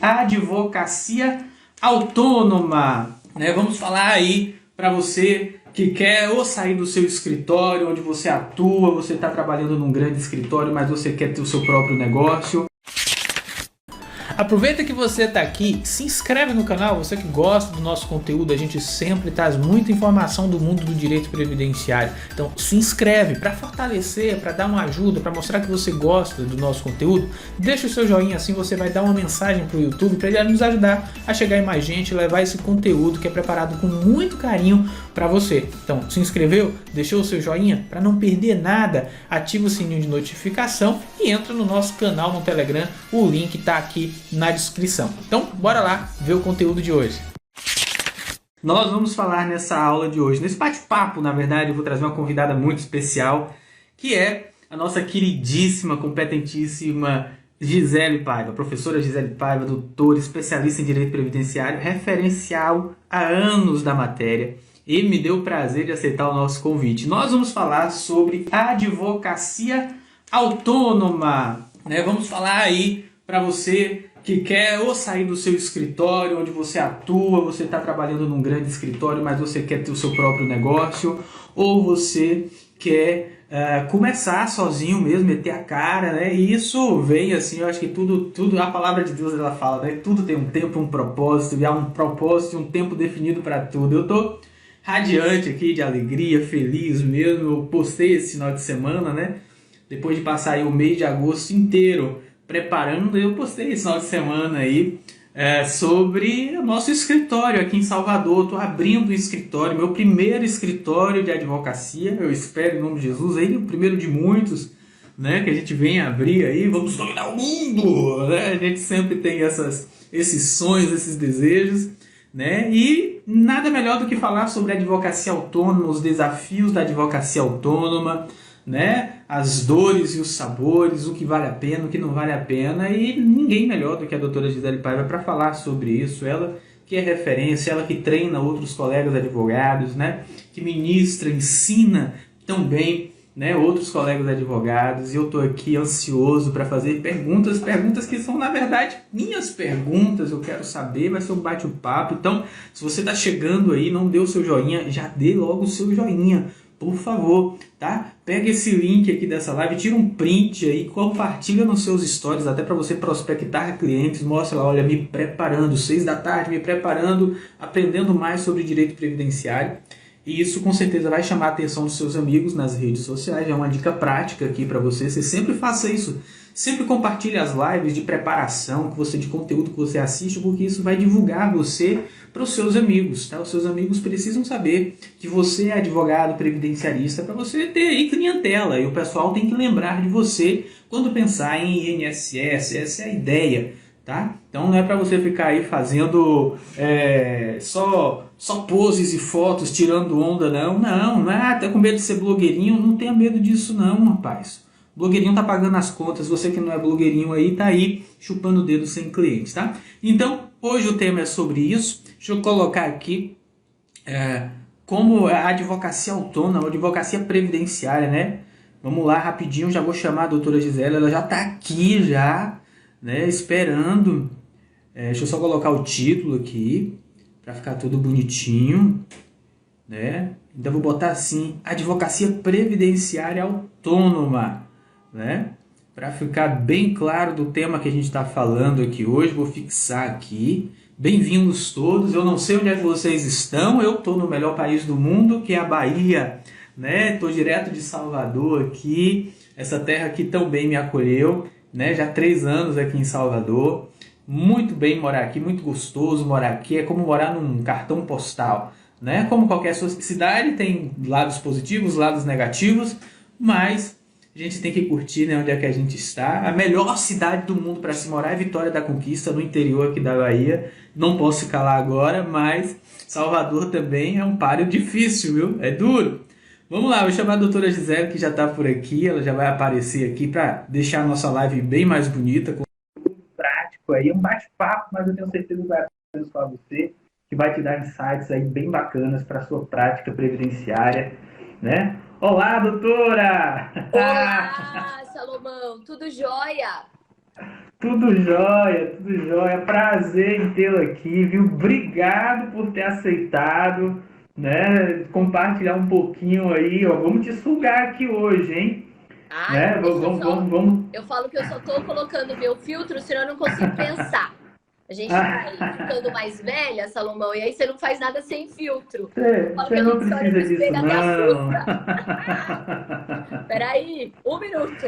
advocacia autônoma, né? Vamos falar aí para você que quer ou sair do seu escritório, onde você atua, você está trabalhando num grande escritório, mas você quer ter o seu próprio negócio. Aproveita que você está aqui, se inscreve no canal, você que gosta do nosso conteúdo, a gente sempre traz muita informação do mundo do direito previdenciário. Então se inscreve para fortalecer, para dar uma ajuda, para mostrar que você gosta do nosso conteúdo. Deixa o seu joinha, assim você vai dar uma mensagem para o YouTube para ele nos ajudar a chegar em mais gente, levar esse conteúdo que é preparado com muito carinho para você. Então se inscreveu, deixou o seu joinha para não perder nada, ativa o sininho de notificação e entra no nosso canal no Telegram, o link está aqui na descrição. Então, bora lá ver o conteúdo de hoje. Nós vamos falar nessa aula de hoje, nesse bate-papo, na verdade, eu vou trazer uma convidada muito especial, que é a nossa queridíssima, competentíssima Gisele Paiva, professora Gisele Paiva, doutora, especialista em Direito Previdenciário, referencial há anos da matéria, e me deu o prazer de aceitar o nosso convite. Nós vamos falar sobre advocacia autônoma, né? Vamos falar aí para você que quer ou sair do seu escritório, onde você atua, você está trabalhando num grande escritório, mas você quer ter o seu próprio negócio, ou você quer começar sozinho mesmo, meter a cara, né? E isso vem assim, eu acho que tudo, a palavra de Deus ela fala, né? Tudo tem um tempo, um propósito, e há um propósito e um tempo definido para tudo. Eu tô radiante aqui de alegria, feliz mesmo. Eu postei esse final de semana, né? Depois de passar aí o mês de agosto inteiro preparando, eu postei esse final de semana aí sobre o nosso escritório aqui em Salvador. Estou abrindo um escritório, meu primeiro escritório de advocacia, eu espero em nome de Jesus, aí o primeiro de muitos, né, que a gente vem abrir aí, vamos dominar o mundo, né? A gente sempre tem esses sonhos, esses desejos, né? E nada melhor do que falar sobre a advocacia autônoma, os desafios da advocacia autônoma, né? As dores e os sabores, o que vale a pena, o que não vale a pena, e ninguém melhor do que a doutora Gisele Paiva para falar sobre isso. Ela que é referência, ela que treina outros colegas advogados, né? Que ministra, ensina também, né, outros colegas advogados, e eu estou aqui ansioso para fazer perguntas que são, na verdade, minhas perguntas. Eu quero saber, vai ser um bate-papo. Então, se você está chegando aí, não deu o seu joinha, já dê logo o seu joinha, por favor, tá? Pega esse link aqui dessa live, tira um print aí, compartilha nos seus stories, até para você prospectar clientes, mostra lá, olha, me preparando, 6 da tarde, me preparando, aprendendo mais sobre direito previdenciário. E isso com certeza vai chamar a atenção dos seus amigos nas redes sociais. É uma dica prática aqui para você. Você sempre faça isso. Sempre compartilhe as lives de preparação de conteúdo que você assiste, porque isso vai divulgar você para os seus amigos. Tá? Os seus amigos precisam saber que você é advogado previdenciarista para você ter aí clientela. E o pessoal tem que lembrar de você quando pensar em INSS. Essa é a ideia. Tá? Então não é para você ficar aí fazendo só poses e fotos, tirando onda, não. Tá com medo de ser blogueirinho, não tenha medo disso não, rapaz. Blogueirinho tá pagando as contas, você que não é blogueirinho aí, tá aí chupando o dedo sem clientes, tá? Então, hoje o tema é sobre isso. Deixa eu colocar aqui como a advocacia autônoma, a advocacia previdenciária, né? Vamos lá, rapidinho, já vou chamar a doutora Gisele, ela já tá aqui já, né, esperando. Deixa eu só colocar o título aqui para ficar tudo bonitinho, né? Então vou botar assim: advocacia previdenciária autônoma, né? Para ficar bem claro do tema que a gente está falando aqui hoje, vou fixar aqui. Bem-vindos todos. Eu não sei onde é que vocês estão. Eu estou no melhor país do mundo, que é a Bahia, né? Estou direto de Salvador aqui. Essa terra aqui também me acolheu, né? Já há 3 anos aqui em Salvador. Muito bem morar aqui, muito gostoso morar aqui. É como morar num cartão postal, né? Como qualquer cidade, tem lados positivos, lados negativos, mas a gente tem que curtir, né, onde é que a gente está. A melhor cidade do mundo para se morar é Vitória da Conquista, no interior aqui da Bahia. Não posso ficar lá agora, mas Salvador também é um páreo difícil, viu? É duro. Vamos lá, vou chamar a doutora Gisele, que já está por aqui. Ela já vai aparecer aqui para deixar a nossa live bem mais bonita, com prático aí, um bate-papo, mas eu tenho certeza que vai abençoar você, que vai te dar insights aí bem bacanas para a sua prática previdenciária, né? Olá, doutora! Olá, Salomão, tudo jóia? Tudo jóia, tudo jóia. Prazer em tê-lo aqui, viu? Obrigado por ter aceitado, né? Compartilhar um pouquinho aí, ó. Vamos te sugar aqui hoje, hein? Ai, Né? deixa eu Vamos, só. vamos, vamos. Eu falo que eu só tô colocando meu filtro, senão eu não consigo pensar. A gente vai ficando mais velha, Salomão, e aí você não faz nada sem filtro. Eu falo que Você a não gente se olha no precisa disso, espelho até não. assusta. Peraí, um minuto.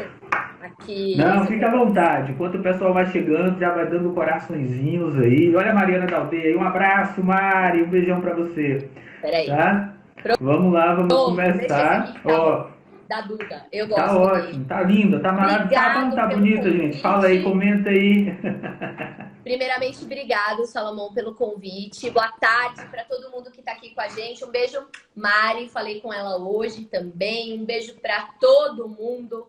Aqui, Não, esse aqui fica é à bom. vontade. Enquanto o pessoal vai chegando, já vai dando coraçõezinhos aí. Olha a Mariana da Aldeia aí. Um abraço, Mari. Um beijão pra você. Peraí. Tá? Vamos lá, vamos Pronto, deixa esse aqui começar. que tá bom. Ó, Da Duda. Eu tá gosto dele. ótimo, tá linda, tá maravilhosa. Tá, como Obrigado tá pelo bonita, gente? Fala aí, convite. comenta aí. Primeiramente, obrigado, Salomão, pelo convite. Boa tarde para todo mundo que está aqui com a gente. Um beijo, Mari. Falei com ela hoje também. Um beijo para todo mundo.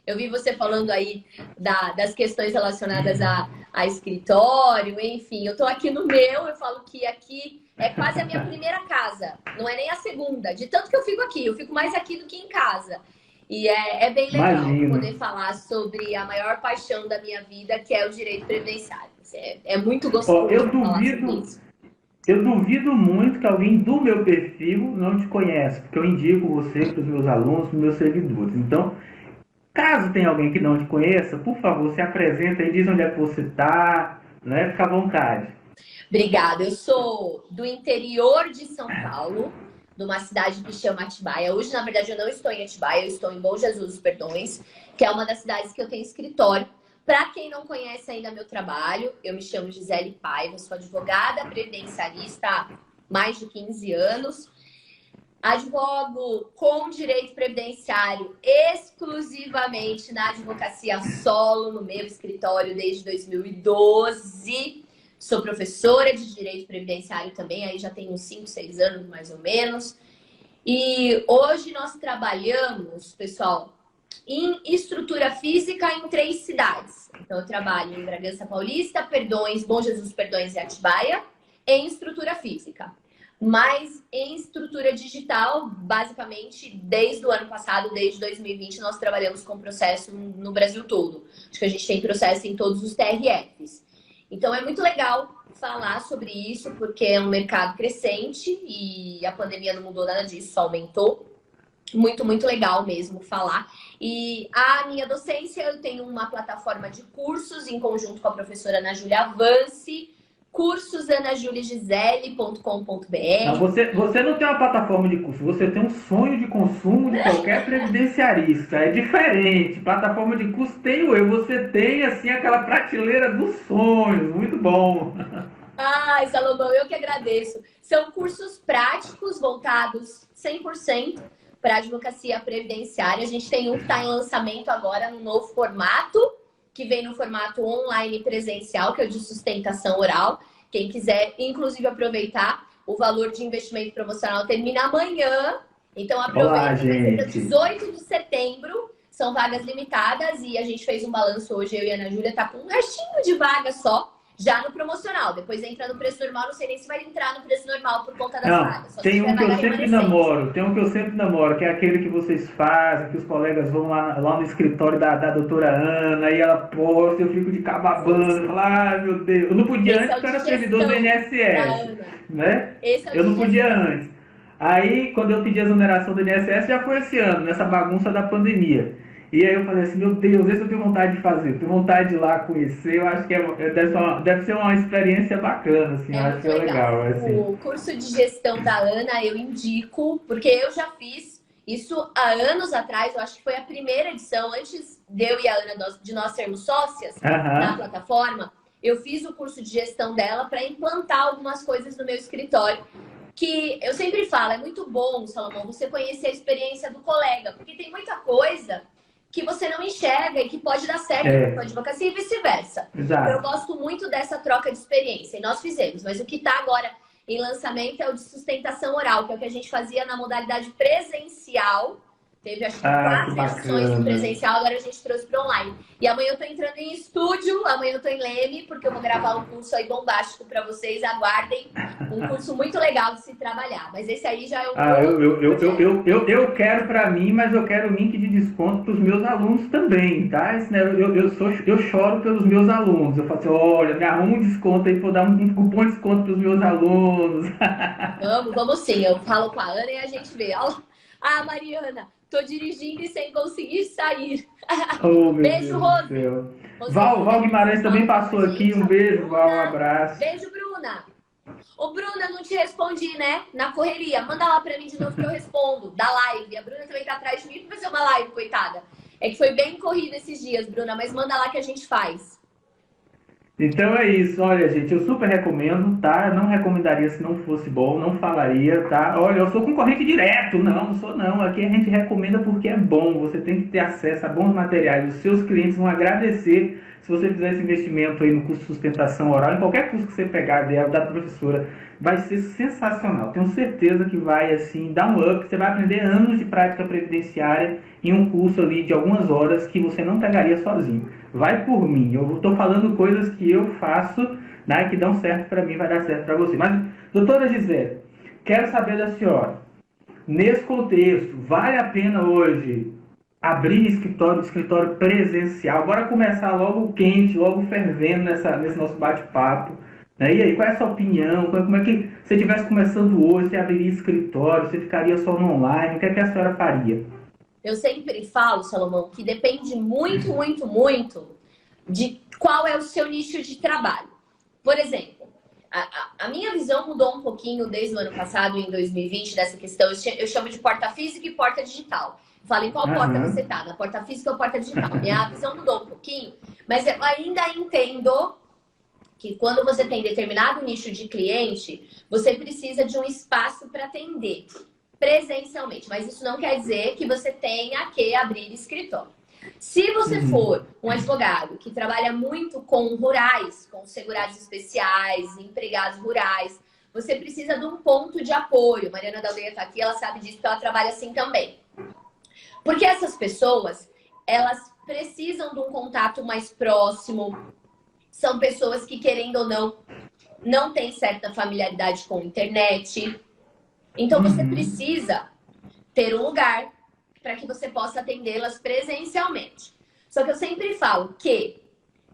Eu vi você falando aí das questões relacionadas a escritório, enfim. Eu estou aqui no meu, eu falo que aqui é quase a minha primeira casa. Não é nem a segunda. De tanto que eu fico aqui. Eu fico mais aqui do que em casa. E é bem legal Imagino. poder falar sobre a maior paixão da minha vida, que é o direito previdenciário. É muito Ó, gostoso falar sobre isso. eu duvido muito que alguém do meu perfil não te conhece, porque eu indico você para os meus alunos, para os meus servidores. Então, caso tenha alguém que não te conheça, por favor, se apresenta e diz onde é que você está, né? Fica à vontade. Obrigada. Eu sou do interior de São Paulo, de uma cidade que chama Atibaia. Hoje, na verdade, eu não estou em Atibaia, eu estou em Bom Jesus dos Perdões, que é uma das cidades que eu tenho escritório. Para quem não conhece ainda meu trabalho, eu me chamo Gisele Paiva, sou advogada previdenciarista há mais de 15 anos. Advogo com direito previdenciário exclusivamente na advocacia solo, no meu escritório desde 2012. Sou professora de direito previdenciário também, aí já tenho uns 5, 6 anos mais ou menos. E hoje nós trabalhamos, pessoal, em estrutura física em 3 cidades. Então eu trabalho em Bragança Paulista, Perdões, Bom Jesus Perdões e Atibaia, em estrutura física. Mas em estrutura digital, basicamente, desde o ano passado, desde 2020, nós trabalhamos com processo no Brasil todo. Acho que a gente tem processo em todos os TRFs. Então é muito legal falar sobre isso, porque é um mercado crescente e a pandemia não mudou nada disso, só aumentou. Muito, muito legal mesmo falar. E a minha docência, eu tenho uma plataforma de cursos em conjunto com a professora Ana Júlia Avance, Não, cursosanajuliagisele.com.br. você não tem uma plataforma de curso, você tem um sonho de consumo de qualquer previdenciarista. É diferente. Plataforma de curso tenho eu, você tem assim aquela prateleira dos sonhos. Muito bom. Ai, Salomão, eu que agradeço. São cursos práticos voltados 100% para a advocacia previdenciária. A gente tem um que está em lançamento agora no novo formato, que vem no formato online e presencial, que é o de sustentação oral. Quem quiser, inclusive, aproveitar, o valor de investimento promocional termina amanhã. Então, Olá, aproveita, vai ser dia gente. 18 de setembro. São vagas limitadas e a gente fez um balanço hoje, eu e a Ana Júlia, tá com um restinho de vaga só, já no promocional. Depois entra no preço normal, não sei nem se vai entrar no preço normal por conta das Não, vagas. Só se tem tiver um que eu vaga sempre remanescente. namoro, tem um que eu sempre namoro, que é aquele que vocês fazem, que os colegas vão lá no escritório da doutora Ana, e ela posta, eu fico de Sim, cababando, sim. falo, ai meu Deus, eu não podia Esse antes é o porque eu de era servidor do gestão da INSS, Ana. né? Esse é o Eu de não podia gestão. antes. Aí, quando eu pedi a exoneração do INSS, já foi esse ano, nessa bagunça da pandemia. E aí eu falei assim, meu Deus, esse eu tenho vontade de fazer, eu tenho vontade de ir lá conhecer, eu acho que deve ser uma experiência bacana, assim, eu É acho que muito é legal. legal, assim. O curso de gestão da Ana eu indico, porque eu já fiz isso há anos atrás, eu acho que foi a primeira edição, antes de eu e a Ana, de nós sermos sócias na Aham. plataforma, eu fiz o curso de gestão dela para implantar algumas coisas no meu escritório. Que eu sempre falo, é muito bom, Salomão, você conhecer a experiência do colega, porque tem muita coisa que você não enxerga e que pode dar certo na sua É, advocacia e vice-versa. Então, eu exato. gosto muito dessa troca de experiência. E nós fizemos, mas o que está agora em lançamento é o de sustentação oral, que é o que a gente fazia na modalidade presencial Teve, acho que, que 4 ações no bacana. presencial, agora a gente trouxe para online. E amanhã eu tô entrando em estúdio, amanhã eu tô em Leme, porque eu vou gravar um curso aí bombástico para vocês, aguardem. Um curso muito legal de se trabalhar. Mas esse aí já é eu quero para mim, mas eu quero link de desconto para os meus alunos também, tá? Eu choro pelos meus alunos. Eu falo assim, olha, me arruma um desconto aí, vou dar um cupom de desconto para os meus alunos. Vamos sim. Eu falo com a Ana e a gente vê. Ah, Mariana, tô dirigindo e sem conseguir sair. Oh, meu Beijo, Deus Rose. do céu. Val Guimarães também passou aqui. Um beijo, Val, um abraço. Beijo, Bruna. Ô, Bruna, não te respondi, né? Na correria. Manda lá pra mim de novo que eu respondo. Da live. A Bruna também tá atrás de mim pra fazer uma live, coitada. É que foi bem corrido esses dias, Bruna, mas manda lá que a gente faz. Então é isso, olha gente, eu super recomendo, tá? Eu não recomendaria se não fosse bom, não falaria, tá? Olha, eu sou concorrente direto, não sou não. Aqui a gente recomenda porque é bom, você tem que ter acesso a bons materiais, os seus clientes vão agradecer se você fizer esse investimento aí no curso de sustentação oral, em qualquer curso que você pegar da professora, vai ser sensacional. Tenho certeza que vai, assim, dar um up, você vai aprender anos de prática previdenciária em um curso ali de algumas horas que você não pegaria sozinho. Vai por mim, eu estou falando coisas que eu faço, né, que dão certo para mim, vai dar certo para você. Mas, doutora Gisele, quero saber da senhora, nesse contexto, vale a pena hoje abrir escritório presencial? Bora começar logo quente, logo fervendo nesse nosso bate-papo. Né? E aí, qual é a sua opinião? Como é que, se você estivesse começando hoje, você abriria escritório, você ficaria só no online, o que é que a senhora faria? Eu sempre falo, Salomão, que depende muito, muito, muito de qual é o seu nicho de trabalho. Por exemplo, a minha visão mudou um pouquinho desde o ano passado, em 2020, dessa questão. Eu chamo de porta física e porta digital. Fala em qual porta você tá, na porta física ou porta digital. Minha visão mudou um pouquinho, mas eu ainda entendo que quando você tem determinado nicho de cliente, você precisa de um espaço para atender presencialmente. Mas isso não quer dizer que você tenha que abrir escritório. Se você for um advogado que trabalha muito com rurais, com segurados especiais, empregados rurais, você precisa de um ponto de apoio. Mariana da Aldeia está aqui, ela sabe disso, porque ela trabalha assim também. Porque essas pessoas, elas precisam de um contato mais próximo. São pessoas que, querendo ou não têm certa familiaridade com a internet. Então, você precisa ter um lugar para que você possa atendê-las presencialmente. Só que eu sempre falo que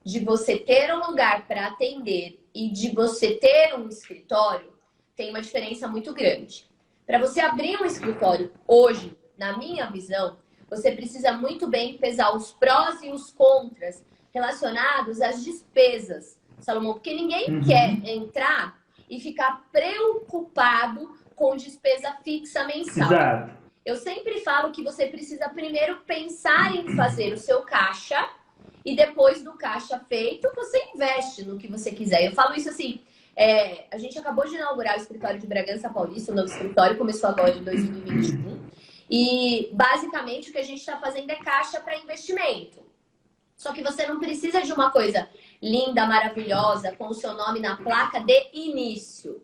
de você ter um lugar para atender e de você ter um escritório, tem uma diferença muito grande. Para você abrir um escritório hoje, na minha visão, você precisa muito bem pesar os prós e os contras relacionados às despesas, Salomão, porque ninguém quer entrar e ficar preocupado com despesa fixa mensal. Exato. Eu sempre falo que você precisa primeiro pensar em fazer o seu caixa e depois do caixa feito, você investe no que você quiser. Eu falo isso assim, a gente acabou de inaugurar o escritório de Bragança Paulista, o novo escritório, começou agora em 2021. E basicamente o que a gente está fazendo é caixa para investimento. Só que você não precisa de uma coisa linda, maravilhosa, com o seu nome na placa de início.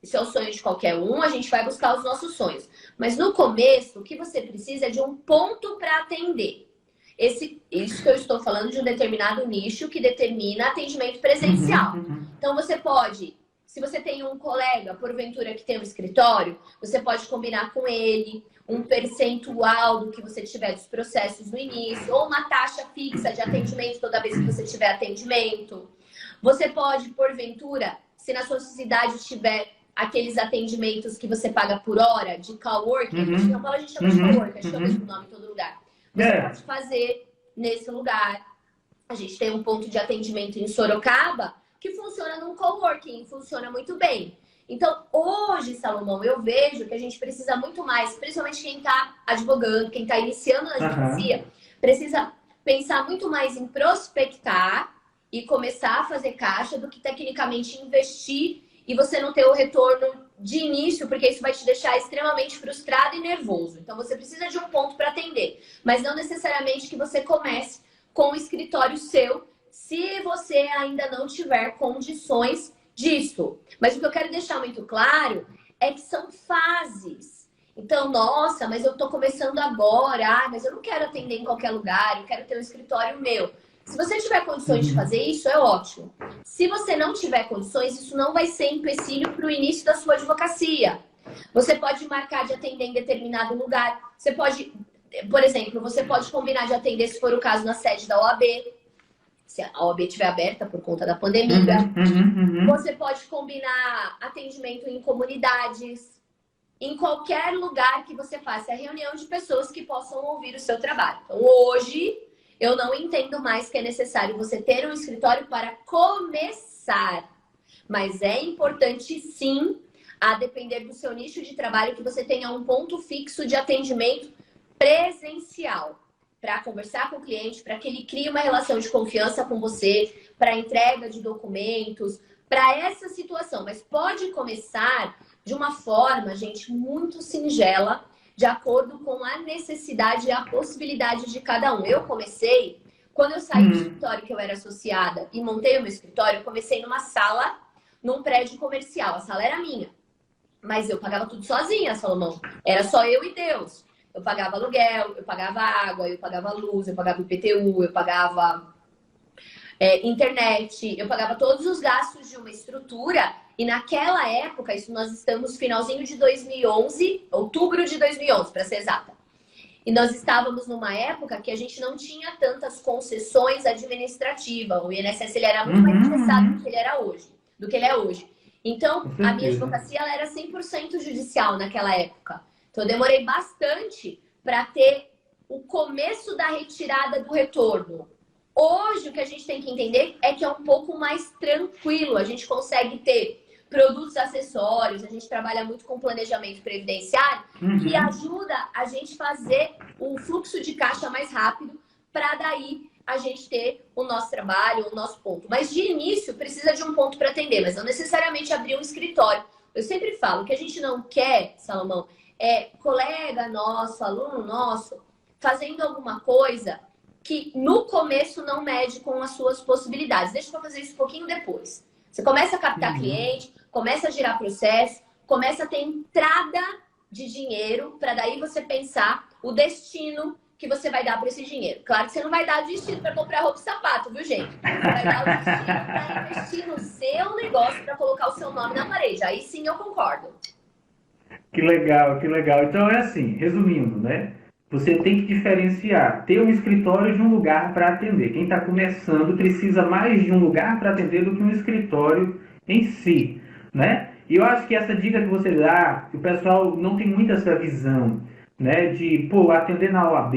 Isso é o sonho de qualquer um, a gente vai buscar os nossos sonhos. Mas no começo, o que você precisa é de um ponto para atender. Isso que eu estou falando de um determinado nicho que determina atendimento presencial. Então você pode, se você tem um colega, porventura, que tem um escritório, você pode combinar com ele um percentual do que você tiver dos processos no início, ou uma taxa fixa de atendimento toda vez que você tiver atendimento. Você pode, porventura, se na sua cidade tiver aqueles atendimentos que você paga por hora, de coworking, em São Paulo a gente chama de coworking, a gente chama esse nome em todo lugar. Você pode fazer nesse lugar. A gente tem um ponto de atendimento em Sorocaba que funciona num coworking, funciona muito bem. Então, hoje, Salomão, eu vejo que a gente precisa muito mais, principalmente quem está advogando, quem está iniciando na advocacia, precisa pensar muito mais em prospectar e começar a fazer caixa do que tecnicamente investir e você não ter o retorno de início, porque isso vai te deixar extremamente frustrado e nervoso. Então, você precisa de um ponto para atender, mas não necessariamente que você comece com o escritório seu, se você ainda não tiver condições disso. Mas o que eu quero deixar muito claro é que são fases. Então, nossa, mas eu tô começando agora, mas eu não quero atender em qualquer lugar, eu quero ter um escritório meu. Se você tiver condições de fazer isso, é ótimo. Se você não tiver condições, isso não vai ser empecilho para o início da sua advocacia. Você pode marcar de atender em determinado lugar. Você pode, por exemplo, você pode combinar de atender, se for o caso, na sede da OAB. Se a OAB estiver aberta por conta da pandemia. Você pode combinar atendimento em comunidades. Em qualquer lugar que você faça a reunião de pessoas que possam ouvir o seu trabalho. Então, hoje, eu não entendo mais que é necessário você ter um escritório para começar. Mas é importante, sim, a depender do seu nicho de trabalho, que você tenha um ponto fixo de atendimento presencial. Para conversar com o cliente, para que ele crie uma relação de confiança com você, para entrega de documentos, para essa situação. Mas pode começar de uma forma, gente, muito singela, de acordo com a necessidade e a possibilidade de cada um. Eu comecei, quando eu saí do escritório que eu era associada e montei o meu escritório, eu comecei numa sala, num prédio comercial. A sala era minha, mas eu pagava tudo sozinha, Salomão. Era só eu e Deus. Eu pagava aluguel, eu pagava água, eu pagava luz, eu pagava IPTU, eu pagava internet, eu pagava todos os gastos de uma estrutura. E naquela época, isso nós estamos finalzinho de 2011, outubro de 2011, para ser exata. E nós estávamos numa época que a gente não tinha tantas concessões administrativas. O INSS ele era muito mais acessado do que ele é hoje. Então, a minha advocacia ela era 100% judicial naquela época. Então, eu demorei bastante para ter o começo da retirada do retorno. Hoje, o que a gente tem que entender é que é um pouco mais tranquilo. A gente consegue ter produtos acessórios, a gente trabalha muito com planejamento previdenciário, que ajuda a gente fazer o fluxo de caixa mais rápido, para daí a gente ter o nosso trabalho, o nosso ponto. Mas de início precisa de um ponto para atender, mas não necessariamente abrir um escritório. Eu sempre falo que a gente não quer, Salomão, colega nosso, aluno nosso, fazendo alguma coisa que no começo não mede com as suas possibilidades. Deixa eu fazer isso um pouquinho depois. Você começa a captar cliente, começa a girar processo, começa a ter entrada de dinheiro, para daí você pensar o destino que você vai dar para esse dinheiro. Claro que você não vai dar o destino para comprar roupa e sapato, viu, gente? Você vai dar o destino para investir no seu negócio, para colocar o seu nome na parede. Aí sim eu concordo. Que legal, que legal. Então é assim, resumindo, né? Você tem que diferenciar, ter um escritório de um lugar para atender. Quem está começando precisa mais de um lugar para atender do que um escritório em si, né? E eu acho que essa dica que você dá, o pessoal não tem muito essa visão, né? De, atender na OAB,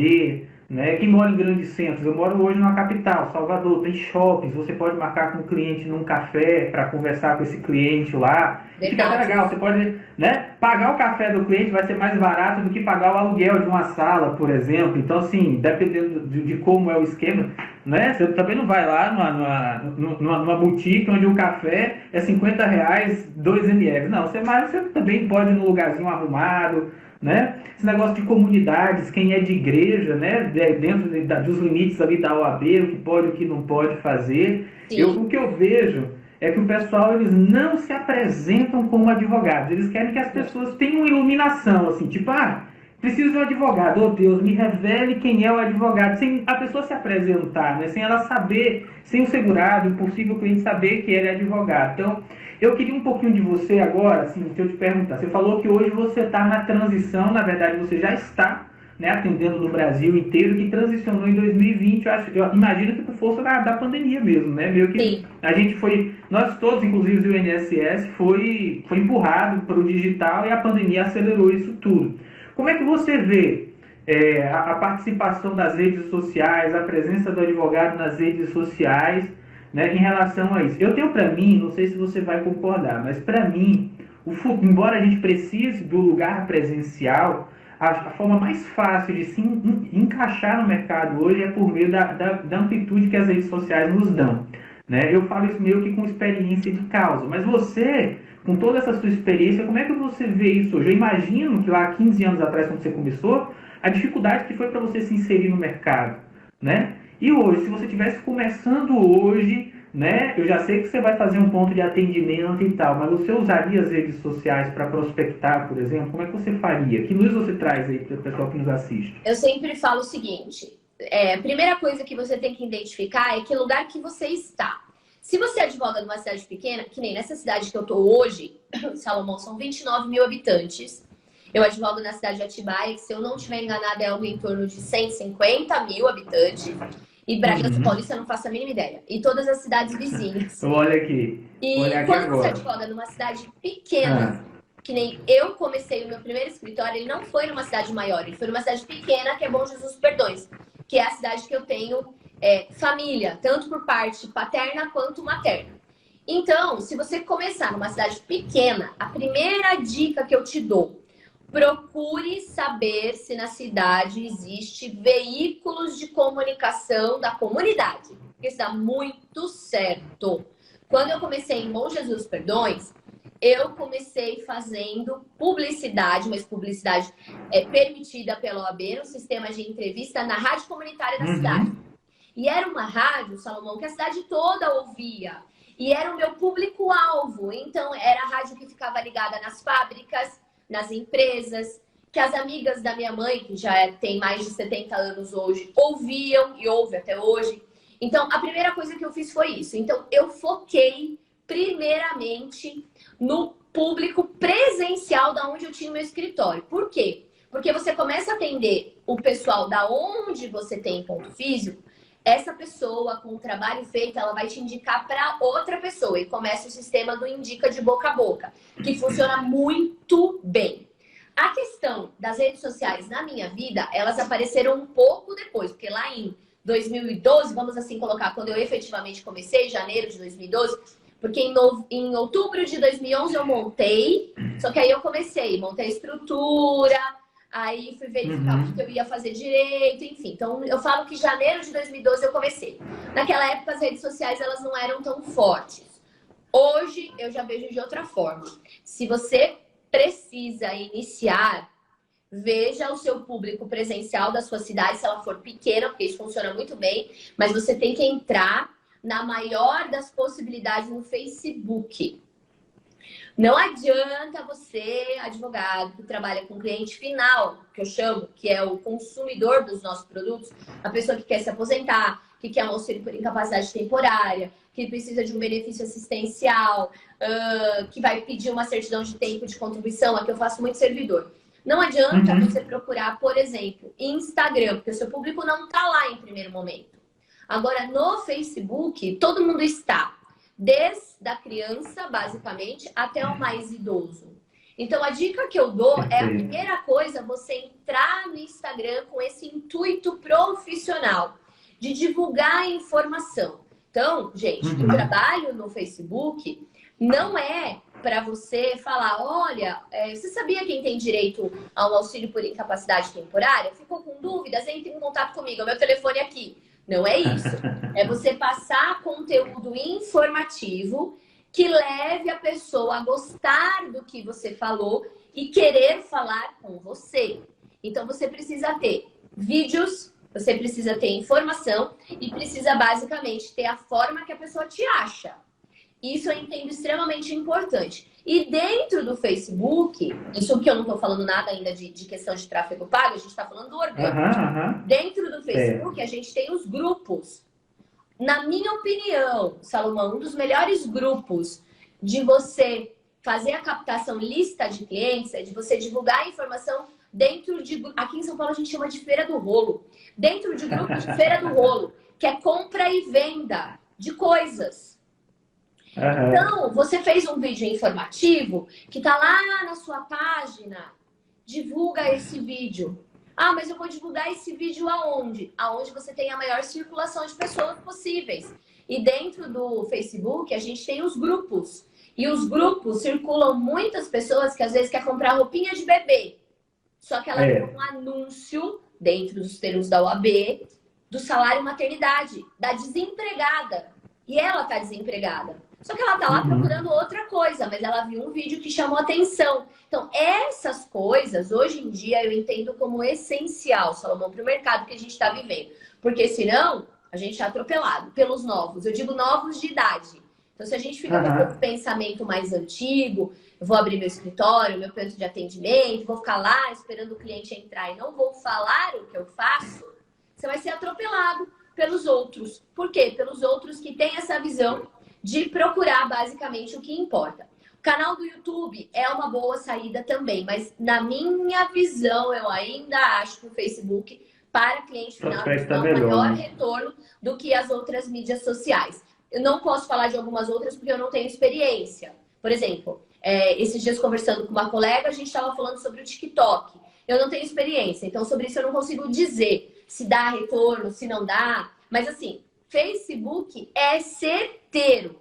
né? Quem mora em grandes centros, eu moro hoje na capital, Salvador, tem shoppings, você pode marcar com o cliente num café para conversar com esse cliente lá. Fica até legal, você pode, né? Pagar o café do cliente vai ser mais barato do que pagar o aluguel de uma sala, por exemplo. Então, assim, dependendo de como é o esquema, né? Você também não vai lá numa boutique onde o café é R$50, 2 ml. Não, você também pode ir num lugarzinho arrumado, né? Esse negócio de comunidades, quem é de igreja, né? Dentro dos limites ali da OAB, o que pode e o que não pode fazer. O que eu vejo é que o pessoal, eles não se apresentam como advogados. Eles querem que as pessoas tenham iluminação, assim, tipo, preciso de um advogado. Oh, Deus, me revele quem é o advogado. Sem a pessoa se apresentar, né? Sem ela saber, sem o segurado, o possível cliente saber que ele é advogado. Então, eu queria um pouquinho de você agora, assim, se eu te perguntar. Você falou que hoje você está na transição, na verdade você já está, né, atendendo no Brasil inteiro, que transicionou em 2020, eu imagino que por força da pandemia mesmo, né? Meio que sim. A gente foi, nós todos, inclusive o INSS, foi empurrado para o digital e a pandemia acelerou isso tudo. Como é que você vê a participação das redes sociais, a presença do advogado nas redes sociais, né, em relação a isso? Eu tenho para mim, não sei se você vai concordar, mas para mim, embora a gente precise do lugar presencial, a forma mais fácil de se encaixar no mercado hoje é por meio da amplitude que as redes sociais nos dão, né? Eu falo isso meio que com experiência de causa, mas você, com toda essa sua experiência, como é que você vê isso hoje? Eu imagino que lá 15 anos atrás, quando você começou, a dificuldade que foi para você se inserir no mercado, né? E hoje, se você estivesse começando hoje, né? Eu já sei que você vai fazer um ponto de atendimento e tal, mas você usaria as redes sociais para prospectar, por exemplo? Como é que você faria? Que luz você traz aí para o pessoal que nos assiste? Eu sempre falo o seguinte, a primeira coisa que você tem que identificar é que lugar que você está. Se você advoga numa cidade pequena, que nem nessa cidade que eu tô hoje, Salomão, são 29 mil habitantes. Eu advogo na cidade de Atibaia, que se eu não estiver enganada é algo em torno de 150 mil habitantes. E Bragança Paulista eu não faço a mínima ideia. E todas as cidades vizinhas. Olha aqui. E Olha aqui quando agora. você advoga numa cidade pequena, que nem eu comecei o meu primeiro escritório, ele não foi numa cidade maior, ele foi numa cidade pequena, que é Bom Jesus dos Perdões, que é a cidade que eu tenho família, tanto por parte paterna quanto materna. Então, se você começar numa cidade pequena, a primeira dica que eu te dou, procure saber se na cidade existe veículos de comunicação da comunidade. Porque isso dá muito certo. Quando eu comecei em Bom Jesus dos Perdões, eu comecei fazendo publicidade, mas publicidade permitida pela OAB, no sistema de entrevista na rádio comunitária da cidade. E era uma rádio, Salomão, que a cidade toda ouvia. E era o meu público-alvo. Então, era a rádio que ficava ligada nas fábricas, nas empresas, que as amigas da minha mãe, que já tem mais de 70 anos hoje, ouviam e ouve até hoje. Então, a primeira coisa que eu fiz foi isso. Então, eu foquei primeiramente no público presencial da onde eu tinha o meu escritório. Por quê? Porque você começa a atender o pessoal da onde você tem ponto físico, essa pessoa, com o trabalho feito, ela vai te indicar para outra pessoa. E começa o sistema do indica de boca a boca, que funciona muito bem. A questão das redes sociais na minha vida, elas apareceram um pouco depois, porque lá em 2012, vamos assim colocar, quando eu efetivamente comecei, janeiro de 2012, porque em outubro de 2011 eu montei, só que aí eu montei a estrutura, aí fui verificar o que eu ia fazer direito, enfim. Então, eu falo que em janeiro de 2012 eu comecei. Naquela época, as redes sociais elas não eram tão fortes. Hoje, eu já vejo de outra forma. Se você precisa iniciar, veja o seu público presencial da sua cidade, se ela for pequena, porque isso funciona muito bem, mas você tem que entrar na maior das possibilidades no Facebook. Não adianta você, advogado, que trabalha com cliente final, que eu chamo, que é o consumidor dos nossos produtos, a pessoa que quer se aposentar, que quer um auxílio por incapacidade temporária, que precisa de um benefício assistencial, que vai pedir uma certidão de tempo de contribuição, aqui eu faço muito servidor. Não adianta você procurar, por exemplo, Instagram, porque o seu público não está lá em primeiro momento. Agora, no Facebook, todo mundo está. Desde a criança, basicamente, até o mais idoso. Então, a dica que eu dou é a primeira coisa, você entrar no Instagram com esse intuito profissional de divulgar a informação. Então, gente, o trabalho no Facebook não é para você falar, olha, você sabia quem tem direito ao auxílio por incapacidade temporária? Ficou com dúvidas? Entre em contato comigo, é o meu telefone aqui. Não é isso. É você passar conteúdo informativo que leve a pessoa a gostar do que você falou e querer falar com você. Então, você precisa ter vídeos, você precisa ter informação e precisa, basicamente, ter a forma que a pessoa te acha. Isso eu entendo extremamente importante. E dentro do Facebook, isso que eu não estou falando nada ainda de questão de tráfego pago, a gente está falando do orgânico. Dentro do Facebook, a gente tem os grupos. Na minha opinião, Salomão, um dos melhores grupos de você fazer a captação lista de clientes é de você divulgar a informação dentro de... Aqui em São Paulo a gente chama de Feira do Rolo. Dentro de grupo de Feira do Rolo, que é compra e venda de coisas. Então, você fez um vídeo informativo que está lá na sua página, divulga esse vídeo. Ah, mas eu vou divulgar esse vídeo aonde? Aonde você tem a maior circulação de pessoas possíveis. E dentro do Facebook, a gente tem os grupos. E os grupos circulam muitas pessoas que às vezes querem comprar roupinha de bebê. Só que ela tem um anúncio, dentro dos termos da OAB, do salário maternidade, da desempregada. E ela está desempregada. Só que ela está lá procurando outra coisa, mas ela viu um vídeo que chamou atenção. Então, essas coisas, hoje em dia, eu entendo como essencial, Salomão, para o mercado que a gente está vivendo. Porque senão, A gente é atropelado pelos novos. Eu digo novos de idade. Então, se a gente fica com esse pensamento mais antigo, eu vou abrir meu escritório, meu ponto de atendimento, vou ficar lá esperando o cliente entrar e não vou falar o que eu faço, você vai ser atropelado pelos outros. Por quê? Pelos outros que têm essa visão de procurar basicamente o que importa. O canal do YouTube é uma boa saída também, mas na minha visão, eu ainda acho que o Facebook, para cliente final, dá um maior retorno do que as outras mídias sociais. Eu não posso falar de algumas outras porque eu não tenho experiência. Por exemplo, esses dias conversando com uma colega, a gente estava falando sobre o TikTok. Eu não tenho experiência, então sobre isso eu não consigo dizer se dá retorno, se não dá. Mas assim, Facebook é certeiro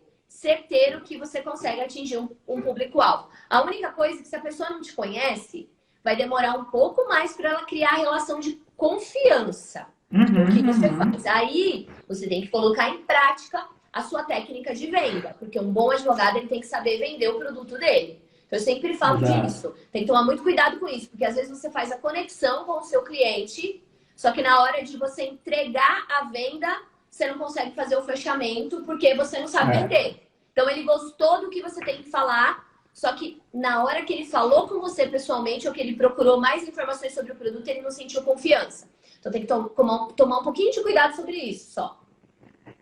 que você consegue atingir um público-alvo. A única coisa é que se a pessoa não te conhece, vai demorar um pouco mais para ela criar a relação de confiança no que você faz. Aí você tem que colocar em prática a sua técnica de venda, porque um bom advogado ele tem que saber vender o produto dele. Então, eu sempre falo disso. Tem que tomar muito cuidado com isso, porque às vezes você faz a conexão com o seu cliente, só que na hora de você entregar a venda, você não consegue fazer o fechamento porque você não sabe vender. Então, ele gostou do que você tem que falar, só que na hora que ele falou com você pessoalmente ou que ele procurou mais informações sobre o produto, ele não sentiu confiança. Então, tem que tomar um pouquinho de cuidado sobre isso só.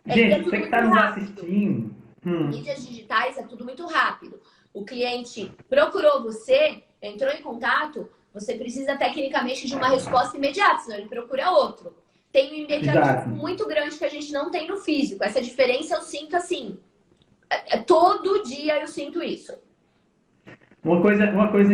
Gente, você que está nos assistindo... Mídias digitais é tudo muito rápido. O cliente procurou você, entrou em contato, você precisa tecnicamente de uma resposta imediata, senão ele procura outro. Tem um imediatismo muito grande que a gente não tem no físico. Essa diferença eu sinto assim. Todo dia eu sinto isso. Uma coisa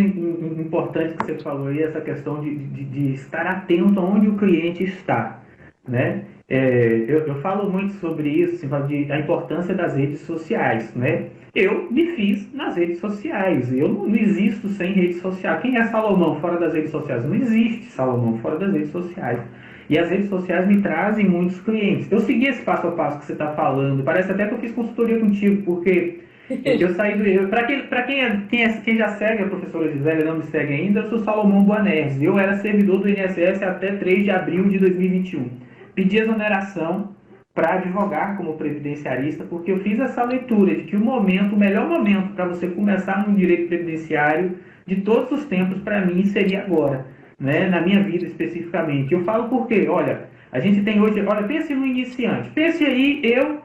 importante que você falou aí é essa questão de estar atento aonde o cliente está, né? Eu falo muito sobre isso, assim, a importância das redes sociais, né? Eu me fiz nas redes sociais, eu não existo sem rede social. Quem é Salomão fora das redes sociais? Não existe Salomão fora das redes sociais. E as redes sociais me trazem muitos clientes. Eu segui esse passo a passo que você está falando, parece até que eu fiz consultoria contigo, porque eu saí do... Para quem já segue a professora Gisele e não me segue ainda, eu sou Salomão Boanerges. Eu era servidor do INSS até 3 de abril de 2021. Pedi exoneração para advogar como previdenciarista, porque eu fiz essa leitura de que o melhor momento para você começar no direito previdenciário de todos os tempos, para mim, seria agora, né? Na minha vida especificamente. Eu falo porque, olha, a gente tem hoje... Olha, pense no iniciante. Pense aí, eu,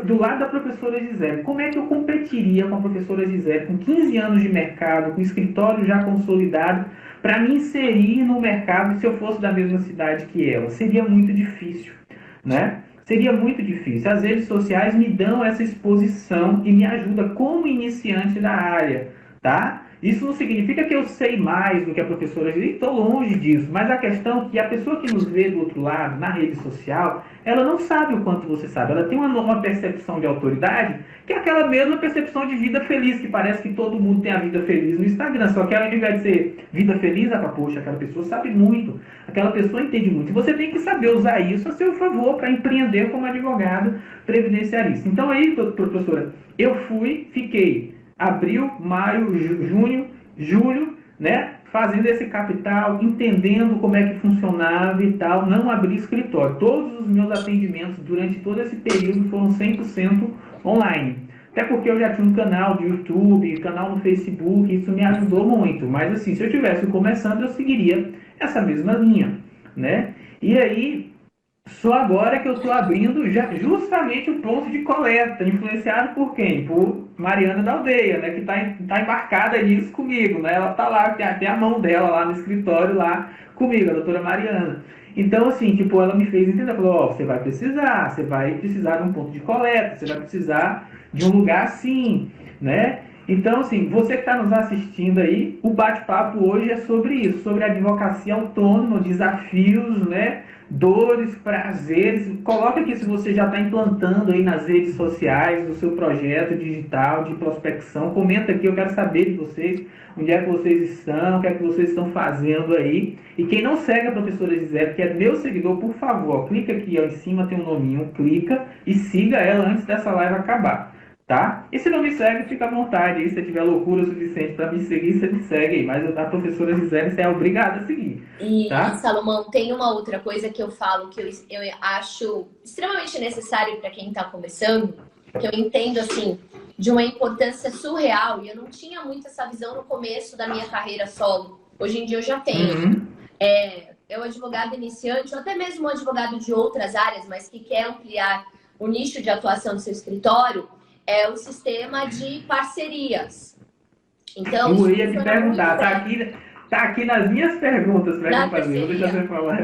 do lado da professora Gisele. Como é que eu competiria com a professora Gisele, com 15 anos de mercado, com escritório já consolidado, para me inserir no mercado se eu fosse da mesma cidade que ela? Seria muito difícil, né? Seria muito difícil. As redes sociais me dão essa exposição e me ajudam como iniciante da área, tá? Isso não significa que eu sei mais do que a professora, estou longe disso, mas a questão é que a pessoa que nos vê do outro lado, na rede social, ela não sabe o quanto você sabe. Ela tem uma percepção de autoridade, que é aquela mesma percepção de vida feliz, que parece que todo mundo tem a vida feliz no Instagram, só que ao invés de ser vida feliz, poxa, aquela pessoa sabe muito, aquela pessoa entende muito. E você tem que saber usar isso a seu favor para empreender como advogado previdenciarista. Então aí, professora, eu fiquei abril, maio, junho, julho, né? Fazendo esse capital, entendendo como é que funcionava e tal, não abri escritório. Todos os meus atendimentos durante todo esse período foram 100% online. Até porque eu já tinha um canal do YouTube, canal no Facebook, isso me ajudou muito. Mas assim, se eu estivesse começando, eu seguiria essa mesma linha, né? E aí, só agora que eu estou abrindo justamente o ponto de coleta, influenciado por quem? Por Mariana da Aldeia, né? Que está embarcada nisso comigo, né? Ela está lá, tem a mão dela lá no escritório lá comigo, a doutora Mariana. Então, assim, tipo, ela me fez entender, falou, você vai precisar de um ponto de coleta, você vai precisar de um lugar assim, né? Então, assim, você que está nos assistindo aí, o bate-papo hoje é sobre isso, sobre advocacia autônoma, desafios, né? Dores, prazeres. Coloca aqui se você já está implantando aí nas redes sociais o seu projeto digital de prospecção. Comenta aqui, eu quero saber de vocês, onde é que vocês estão, o que é que vocês estão fazendo aí. E quem não segue a professora Gisele, que é meu seguidor, por favor, clica aqui ó, em cima, tem um nominho, clica e siga ela antes dessa live acabar. tá? E se não me segue, fica à vontade. E se tiver loucura suficiente para me seguir, você me segue aí. Mas a professora Gisele, você é obrigada a seguir, tá? E Salomão, tem uma outra coisa que eu falo que eu acho extremamente necessário para quem está começando, que eu entendo, assim, de uma importância surreal, e eu não tinha muito essa visão no começo da minha carreira solo. Hoje em dia eu já tenho. É o advogado iniciante, ou até mesmo um advogado de outras áreas, mas que quer ampliar o nicho de atuação do seu escritório, é o sistema de parcerias. Então, eu ia te perguntar, tá aqui nas minhas perguntas para fazer. Vou deixar você falar.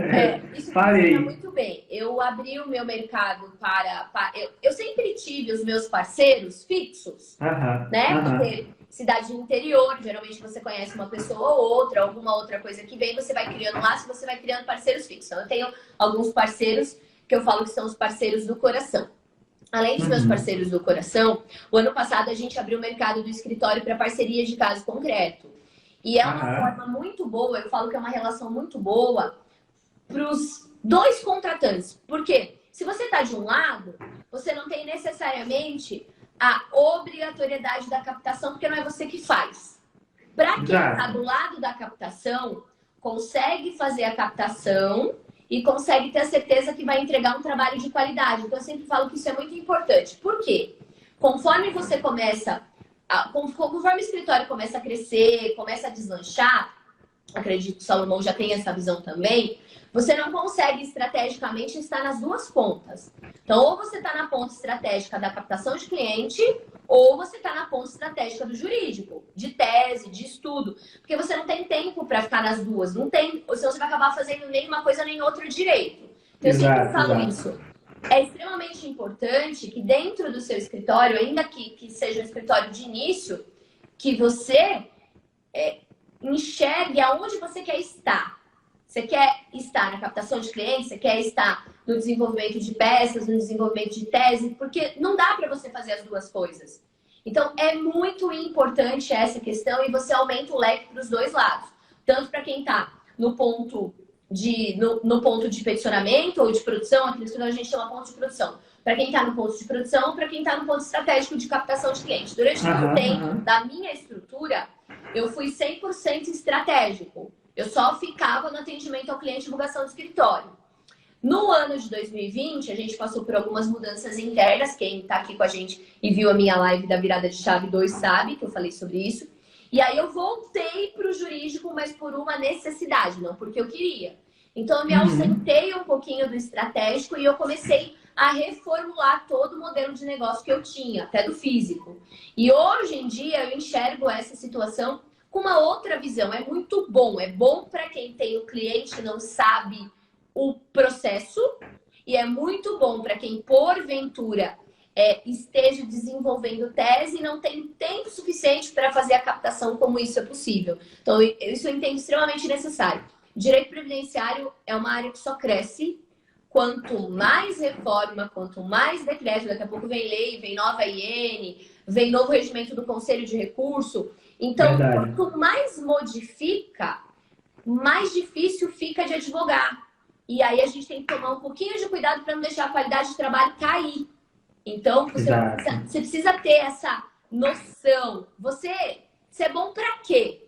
Isso Falei. funciona muito bem. Eu abri o meu mercado eu sempre tive os meus parceiros fixos, né? Porque cidade de interior, geralmente você conhece uma pessoa ou outra, alguma outra coisa que vem, você vai criando laço, você vai criando parceiros fixos. Então, eu tenho alguns parceiros que eu falo que são os parceiros do coração. Além dos meus parceiros do coração, o ano passado a gente abriu o mercado do escritório para parcerias de caso concreto. E é uma forma muito boa, eu falo que é uma relação muito boa para os dois contratantes. Por quê? Se você está de um lado, você não tem necessariamente a obrigatoriedade da captação, porque não é você que faz. Para quem está do lado da captação, consegue fazer a captação e consegue ter a certeza que vai entregar um trabalho de qualidade. Então, eu sempre falo que isso é muito importante. Por quê? Conforme você começa, conforme o escritório começa a crescer, começa a deslanchar, acredito que o Salomão já tem essa visão também, você não consegue estrategicamente estar nas duas pontas. Então, ou você está na ponta estratégica da captação de cliente, ou você está na ponta estratégica do jurídico, de tese, de estudo. Porque você não tem tempo para ficar nas duas. Não tem, ou senão você vai acabar fazendo nem uma coisa nem outra direito. Então, eu sempre falo isso. É extremamente importante que dentro do seu escritório, ainda que seja um escritório de início, que você enxergue aonde você quer estar. Você quer estar na captação de clientes, você quer estar no desenvolvimento de peças, no desenvolvimento de tese, porque não dá para você fazer as duas coisas. Então, é muito importante essa questão e você aumenta o leque para os dois lados. Tanto para quem está no ponto de peticionamento ou de produção, aqui no escritório a gente chama ponto de produção. Para quem está no ponto de produção, para quem está no ponto estratégico de captação de clientes. Durante muito tempo da minha estrutura, eu fui 100% estratégico. Eu só ficava no atendimento ao cliente e divulgação do escritório. No ano de 2020, a gente passou por algumas mudanças internas. Quem está aqui com a gente e viu a minha live da Virada de Chave 2 sabe que eu falei sobre isso. E aí eu voltei para o jurídico, mas por uma necessidade, não porque eu queria. Então eu me ausentei um pouquinho do estratégico e eu comecei a reformular todo o modelo de negócio que eu tinha, até do físico. E hoje em dia eu enxergo essa situação com uma outra visão. É muito bom. É bom para quem tem o cliente e não sabe o processo. E é muito bom para quem, porventura, esteja desenvolvendo tese e não tem tempo suficiente para fazer a captação como isso é possível. Então, isso eu entendo extremamente necessário. Direito previdenciário é uma área que só cresce. Quanto mais reforma, quanto mais decreto, daqui a pouco vem lei, vem nova IN, vem novo regimento do Conselho de Recurso. Então, quanto mais modifica, mais difícil fica de advogar. E aí a gente tem que tomar um pouquinho de cuidado para não deixar a qualidade de trabalho cair. Então, você precisa ter essa noção. Você é bom para quê?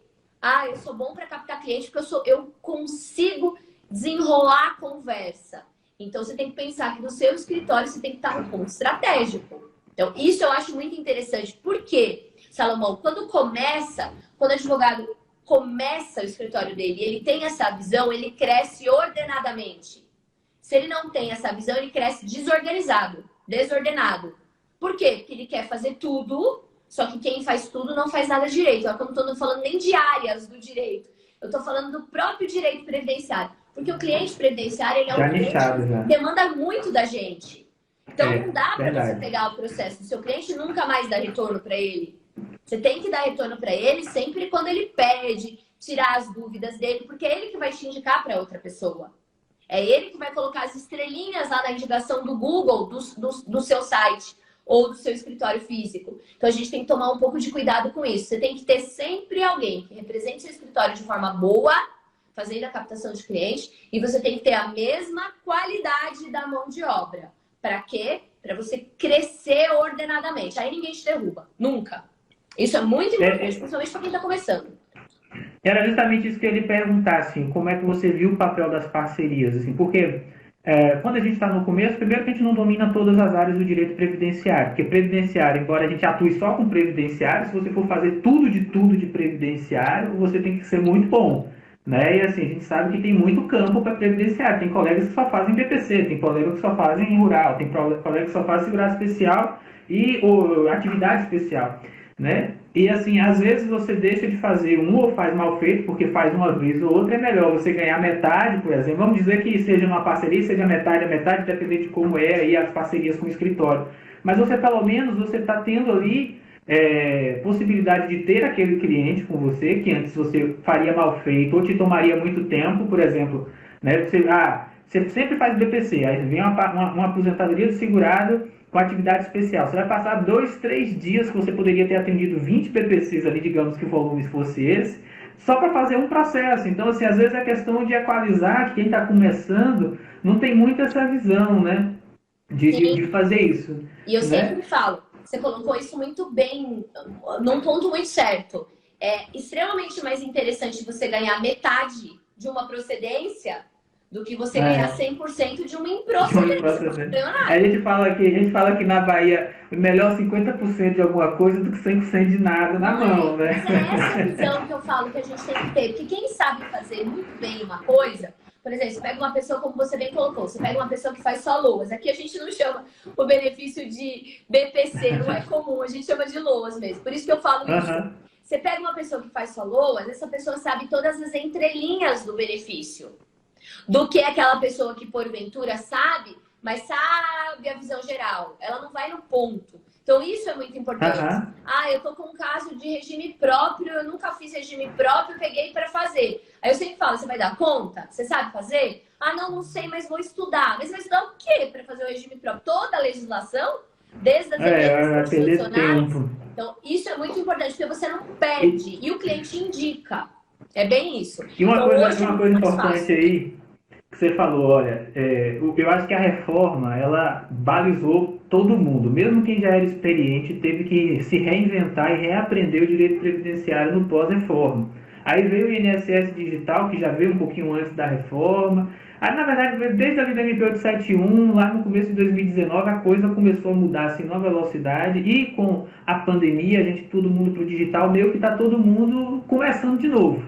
Eu sou bom para captar cliente porque eu consigo desenrolar a conversa. Então, você tem que pensar que no seu escritório você tem que estar no ponto estratégico. Então, isso eu acho muito interessante. Por quê, Salomão? Quando o advogado começa o escritório dele, ele tem essa visão, ele cresce ordenadamente. Se ele não tem essa visão, ele cresce desordenado. Por quê? Porque ele quer fazer tudo, só que quem faz tudo não faz nada direito. Eu não estou falando nem de áreas do direito. Eu estou falando do próprio direito previdenciário. Porque o cliente previdenciário, ele é um cliente que demanda muito da gente. Então, não dá para você pegar o processo do seu cliente e nunca mais dar retorno para ele. Você tem que dar retorno para ele sempre quando ele pede, tirar as dúvidas dele, porque é ele que vai te indicar para outra pessoa. É ele que vai colocar as estrelinhas lá na indicação do Google, do seu site ou do seu escritório físico. Então, a gente tem que tomar um pouco de cuidado com isso. Você tem que ter sempre alguém que represente seu escritório de forma boa, fazendo a captação de cliente, e você tem que ter a mesma qualidade da mão de obra. Para quê? para você crescer ordenadamente. Aí ninguém te derruba, nunca. Isso é muito importante, principalmente para quem está começando. Era justamente isso que eu ia lhe perguntar, assim, como é que você viu o papel das parcerias, assim, porque quando a gente está no começo, primeiro que a gente não domina todas as áreas do direito previdenciário, porque previdenciário, embora a gente atue só com previdenciário, se você for fazer tudo de previdenciário, você tem que ser muito bom, né? E assim, a gente sabe que tem muito campo para previdenciário, tem colegas que só fazem BPC, tem colegas que só fazem rural, tem colegas que só fazem segurança especial ou atividade especial, né? E assim, às vezes você deixa de fazer um ou faz mal feito, porque faz uma vez ou outra, é melhor você ganhar metade, por exemplo. Vamos dizer que seja uma parceria, seja metade, a metade, dependendo de como é aí as parcerias com o escritório. Mas você, pelo menos, você está tendo ali possibilidade de ter aquele cliente com você, que antes você faria mal feito ou te tomaria muito tempo, por exemplo, né? Você sempre faz BPC, aí vem uma aposentadoria de segurado com atividade especial. Você vai passar 2, 3 dias que você poderia ter atendido 20 BPCs ali, digamos que o volume fosse esse, só para fazer um processo. Então, assim, às vezes é questão de equalizar, que quem está começando não tem muito essa visão, né, de fazer isso. E eu né? sempre falo, você colocou isso muito bem, num ponto muito certo. É extremamente mais interessante você ganhar metade de uma procedência do que você ganhar 100% de uma improcedência. A gente fala que na Bahia é melhor 50% de alguma coisa do que 100% de nada na mão, né? Mas é essa visão que eu falo que a gente tem que ter. Porque quem sabe fazer muito bem uma coisa, por exemplo, você pega uma pessoa, como você bem colocou, você pega uma pessoa que faz só loas. Aqui a gente não chama o benefício de BPC, não é comum, a gente chama de loas mesmo. Por isso que eu falo isso. Você pega uma pessoa que faz só loas, essa pessoa sabe todas as entrelinhas do benefício. Do que aquela pessoa que, porventura, sabe, mas sabe a visão geral. Ela não vai no ponto. Então, isso é muito importante. Eu tô com um caso de regime próprio, eu nunca fiz regime próprio, peguei para fazer. Aí eu sempre falo, você vai dar conta? Você sabe fazer? Não sei, mas vou estudar. Mas você vai estudar o quê para fazer o regime próprio? Toda a legislação? Desde as emendas constitucionais? Então, isso é muito importante, porque você não perde. E o cliente indica. É bem isso. E uma coisa importante aí, que você falou, olha, eu acho que a reforma, ela balizou todo mundo. Mesmo quem já era experiente teve que se reinventar e reaprender o direito previdenciário no pós-reforma. Aí veio o INSS digital, que já veio um pouquinho antes da reforma. Aí, na verdade, desde a da MP 871, lá no começo de 2019, a coisa começou a mudar assim, numa velocidade. E com a pandemia, todo mundo para o digital, meio que está todo mundo começando de novo,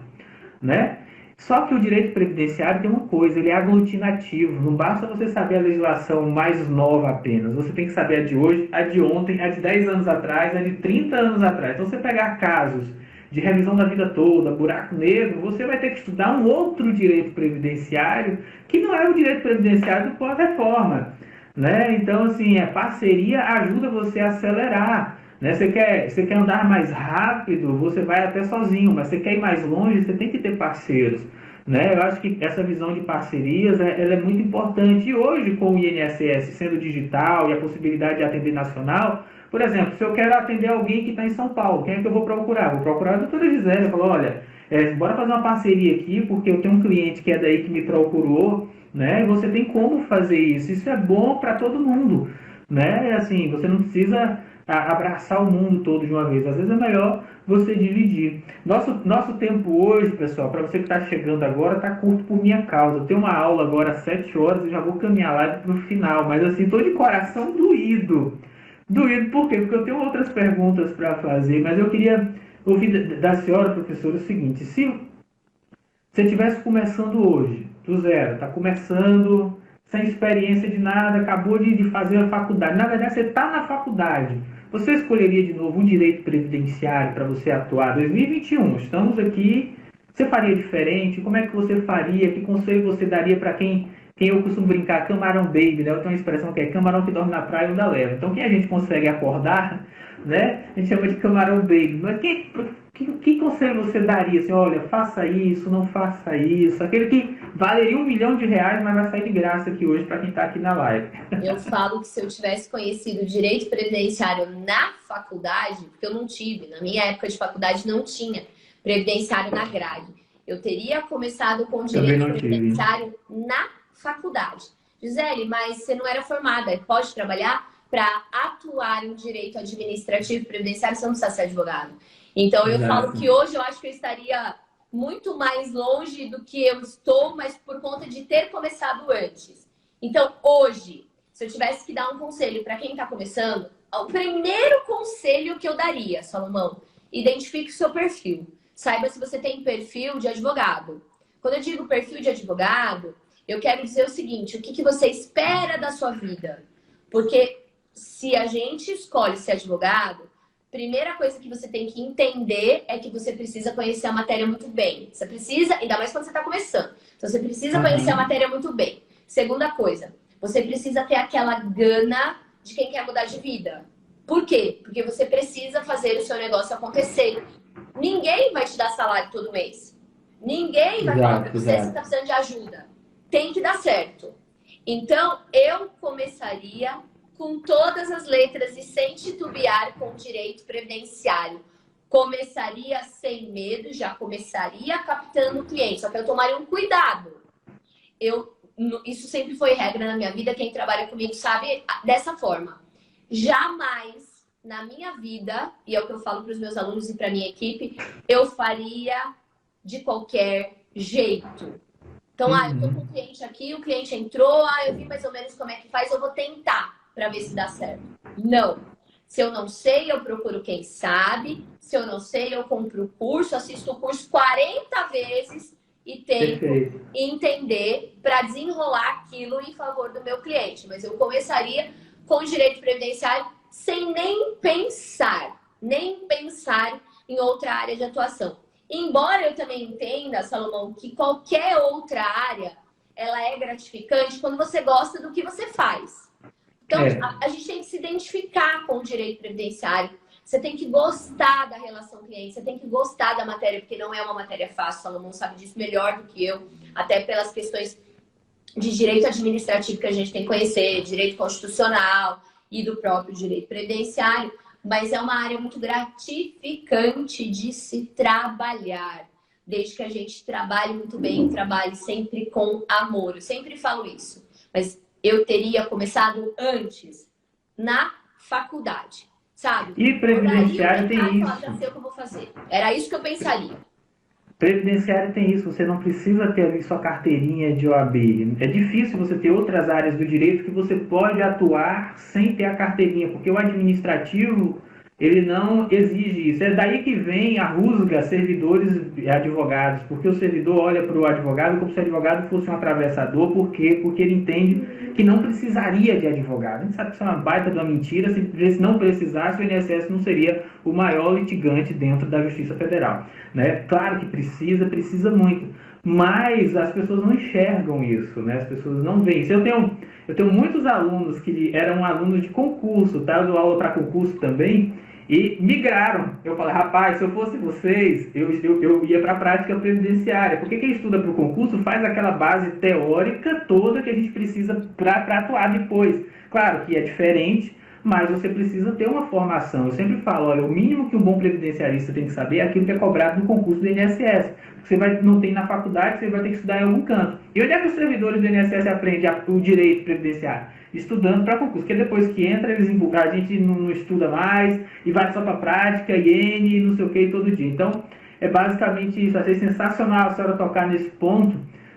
né? Só que o direito previdenciário tem uma coisa, ele é aglutinativo. Não basta você saber a legislação mais nova apenas. Você tem que saber a de hoje, a de ontem, a de 10 anos atrás, a de 30 anos atrás. Então, você pegar casos de revisão da vida toda, buraco negro, você vai ter que estudar um outro direito previdenciário que não é o direito previdenciário do pós-reforma, né? Então, assim, a parceria ajuda você a acelerar, né? Você quer andar mais rápido, você vai até sozinho, mas você quer ir mais longe, você tem que ter parceiros, né? Eu acho que essa visão de parcerias ela é muito importante. E hoje, com o INSS sendo digital e a possibilidade de atender nacional, por exemplo, se eu quero atender alguém que está em São Paulo, quem é que eu vou procurar? Vou procurar a doutora Gisele. Eu falo, olha, bora fazer uma parceria aqui, porque eu tenho um cliente que é daí que me procurou, né? E você tem como fazer isso. Isso é bom para todo mundo, né? Assim, você não precisa abraçar o mundo todo de uma vez. Às vezes é melhor você dividir. Nosso tempo hoje, pessoal, para você que está chegando agora, está curto por minha causa. Eu tenho uma aula agora às 7 horas e já vou caminhar lá para o final. Mas assim, estou de coração doído. Doído por quê? Porque eu tenho outras perguntas para fazer, mas eu queria ouvir da senhora, professora, o seguinte: se você estivesse começando hoje, do zero, está começando, sem experiência de nada, acabou de fazer a faculdade, na verdade você está na faculdade, você escolheria de novo um direito previdenciário para você atuar? 2021, estamos aqui, você faria diferente? Como é que você faria? Que conselho você daria para quem eu costumo brincar, camarão baby, né? Eu tenho uma expressão que é camarão que dorme na praia e onda leva. Então, quem a gente consegue acordar, né? A gente chama de camarão baby. Mas que conselho você daria? Assim, olha, faça isso, não faça isso. Aquele que valeria R$1 milhão, mas vai sair de graça aqui hoje para quem está aqui na live. Eu falo que se eu tivesse conhecido o direito previdenciário na faculdade, porque eu não tive, na minha época de faculdade não tinha previdenciário na grade. Eu teria começado com o direito previdenciário na faculdade. Gisele, mas você não era formada, pode trabalhar? para atuar em direito administrativo e previdenciário, você não precisa ser advogado. Então, eu falo que hoje eu acho que eu estaria muito mais longe do que eu estou, mas por conta de ter começado antes. Então, hoje, se eu tivesse que dar um conselho para quem está começando, o primeiro conselho que eu daria, Salomão, identifique o seu perfil. Saiba se você tem perfil de advogado. Quando eu digo perfil de advogado, eu quero dizer o seguinte, o que você espera da sua vida? Porque se a gente escolhe ser advogado, primeira coisa que você tem que entender é que você precisa conhecer a matéria muito bem. Você precisa, ainda mais quando você está começando. Então, você precisa conhecer a matéria muito bem. Segunda coisa, você precisa ter aquela gana de quem quer mudar de vida. Por quê? Porque você precisa fazer o seu negócio acontecer. Ninguém vai te dar salário todo mês. Ninguém vai falar para você se está precisando de ajuda. Tem que dar certo. Então, eu começaria com todas as letras e sem titubear com o direito previdenciário. Começaria sem medo, já começaria captando o cliente. Só que eu tomaria um cuidado. Isso sempre foi regra na minha vida. Quem trabalha comigo sabe dessa forma. Jamais na minha vida, e é o que eu falo para os meus alunos e para a minha equipe, eu faria de qualquer jeito. Então, eu tô com um cliente aqui, o cliente entrou, eu vi mais ou menos como é que faz, eu vou tentar para ver se dá certo. Não. Se eu não sei, eu procuro quem sabe. Se eu não sei, eu compro o curso, assisto o curso 40 vezes e tento entender para desenrolar aquilo em favor do meu cliente. Mas eu começaria com direito previdenciário sem nem pensar em outra área de atuação. Embora eu também entenda, Salomão, que qualquer outra área, ela é gratificante quando você gosta do que você faz. Então, a gente tem que se identificar com o direito previdenciário. Você tem que gostar da relação cliente, você tem que gostar da matéria, porque não é uma matéria fácil, Salomão sabe disso melhor do que eu, até pelas questões de direito administrativo que a gente tem que conhecer, direito constitucional e do próprio direito previdenciário. Mas é uma área muito gratificante de se trabalhar. Desde que a gente trabalhe muito bem, trabalhe sempre com amor. Eu sempre falo isso. Mas eu teria começado antes, na faculdade, sabe? E previdenciário tem isso. Já sei o que eu vou fazer. Era isso que eu pensaria. Previdenciário tem isso, você não precisa ter ali sua carteirinha de OAB. É difícil você ter outras áreas do direito que você pode atuar sem ter a carteirinha, porque o administrativo, ele não exige isso. É daí que vem a rusga servidores e advogados, porque o servidor olha para o advogado como se o advogado fosse um atravessador. Por quê? Porque ele entende que não precisaria de advogado. A gente sabe que isso é uma baita de uma mentira. Se não precisasse, o INSS não seria o maior litigante dentro da Justiça Federal, né? Claro que precisa muito, mas as pessoas não enxergam isso, né? As pessoas não veem isso. Eu tenho muitos alunos que eram alunos de concurso, tá? Eu dou aula para concurso também, e migraram. Eu falei, rapaz, se eu fosse vocês, eu ia para a prática previdenciária. Porque quem estuda para o concurso faz aquela base teórica toda que a gente precisa para atuar depois. Claro que é diferente, mas você precisa ter uma formação. Eu sempre falo, olha, o mínimo que um bom previdenciarista tem que saber é aquilo que é cobrado no concurso do INSS. Você não tem na faculdade, você vai ter que estudar em algum canto. E onde é que os servidores do INSS aprendem o direito previdenciário? Estudando para concurso, porque depois que entra, a gente não estuda mais, e vai só para prática, IN, não sei o que, todo dia. Então, é basicamente isso. Achei sensacional a senhora tocar nesse ponto,